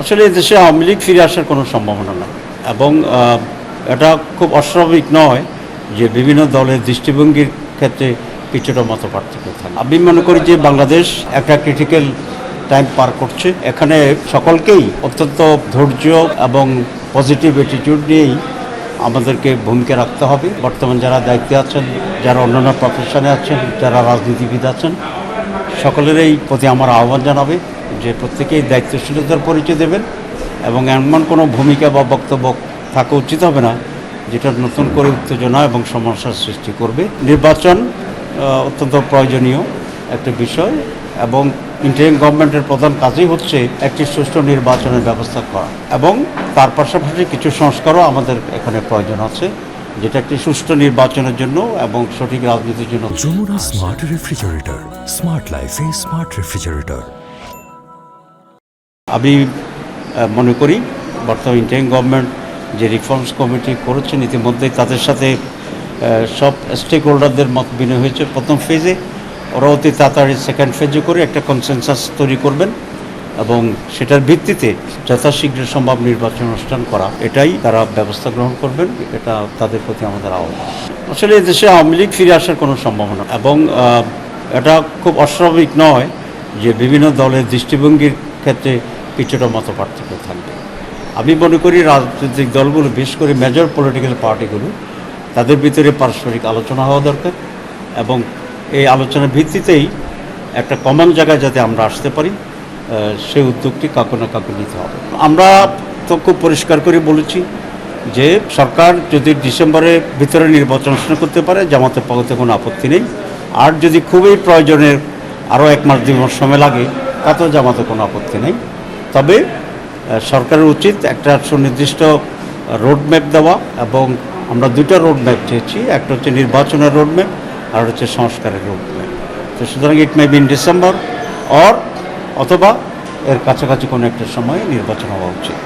আসলে দেশে আওয়ামী লীগ ফিরে আসার কোনো সম্ভাবনা নেই এবং এটা খুব অস্বাভাবিক নয় যে বিভিন্ন দলের দৃষ্টিভঙ্গির ক্ষেত্রে কিছুটা মত পার্থক্য থাকে। আমি মনে করি যে বাংলাদেশ একটা ক্রিটিক্যাল টাইম পার করছে। এখানে সকলকেই অত্যন্ত ধৈর্য এবং পজিটিভ অ্যাটিটিউড নিয়েই আমাদেরকে ভূমিকা রাখতে হবে। বর্তমান যারা দায়িত্বে আছেন, যারা অন্যান্য প্রফেশনে আছেন, যারা রাজনীতিবিদ আছেন, সকলেরই প্রতি আমার আহ্বান জানাবে যে প্রত্যেকেই দায়িত্বশীলতার পরিচয় দেবেন এবং এমন কোনো ভূমিকা বা বক্তব্য থাকা উচিত হবে না যেটা নতুন করে উত্তেজনা এবং সমস্যার সৃষ্টি করবে। নির্বাচন অত্যন্ত প্রয়োজনীয় একটা বিষয় এবং ইন্টারিম গভর্নমেন্টের প্রধান কাজই হচ্ছে একটি সুষ্ঠু নির্বাচনের ব্যবস্থা করা এবং তার পাশাপাশি কিছু সংস্কারও আমাদের এখানে প্রয়োজন আছে, যেটা একটি সুষ্ঠু নির্বাচনের জন্য এবং সঠিক রাজনীতির জন্য। যমুনা স্মার্ট রেফ্রিজারেটর, স্মার্ট লাইফে স্মার্ট রেফ্রিজারেটর। আমি মনে করি বর্তমান ইন্টারিম গভর্নমেন্ট যে রিফর্মস কমিটি করেছেন ইতিমধ্যেই তাদের সাথে সব স্টেক হোল্ডারদের মত বিনিময় হয়েছে প্রথম ফেজে। ওরা অতি তাড়াতাড়ি সেকেন্ড ফেজে করে একটা কনসেনসাস তৈরি করবেন এবং সেটার ভিত্তিতে যথাশীঘ্র সম্ভব নির্বাচন অনুষ্ঠান করা, এটাই তারা ব্যবস্থা গ্রহণ করবেন। এটা তাদের প্রতি আমাদের আহ্বান। আসলে দেশে আওয়ামী লীগ ফিরে আসার কোনো সম্ভাবনা এবং এটা খুব অস্বাভাবিক নয় যে বিভিন্ন দলের দৃষ্টিভঙ্গির ক্ষেত্রে কিছুটা মত পার্থক্য থাকবে। আমি মনে করি রাজনৈতিক দলগুলো, বিশেষ করে মেজর পলিটিক্যাল পার্টিগুলো, তাদের ভিতরে পারস্পরিক আলোচনা হওয়া দরকার এবং এই আলোচনার ভিত্তিতেই একটা কমন জায়গায় যাতে আমরা আসতে পারি সেই উদ্যোগটি কাউকে না কাউকে নিতে হবে। আমরা তো খুব পরিষ্কার করে বলেছি যে সরকার যদি ডিসেম্বরের ভিতরে নির্বাচন অনুষ্ঠিত করতে পারে, জামাতের পক্ষে কোনো আপত্তি নেই। আর যদি খুবই প্রয়োজনের আরও 1 মাস 2 মাস সময় লাগে তাতেও জামাতের কোনো আপত্তি নেই। তবে সরকারের উচিত একটা সুনির্দিষ্ট রোডম্যাপ দেওয়া এবং আমরা 2টা রোডম্যাপ চেয়েছি, একটা হচ্ছে নির্বাচনের রোডম্যাপ আর হচ্ছে সংস্কারের রোডম্যাপ। তো সুতরাং ইট মে বি ইন ডিসেম্বর অথবা এর কাছাকাছি কোনো একটা সময়ে নির্বাচন হওয়া উচিত।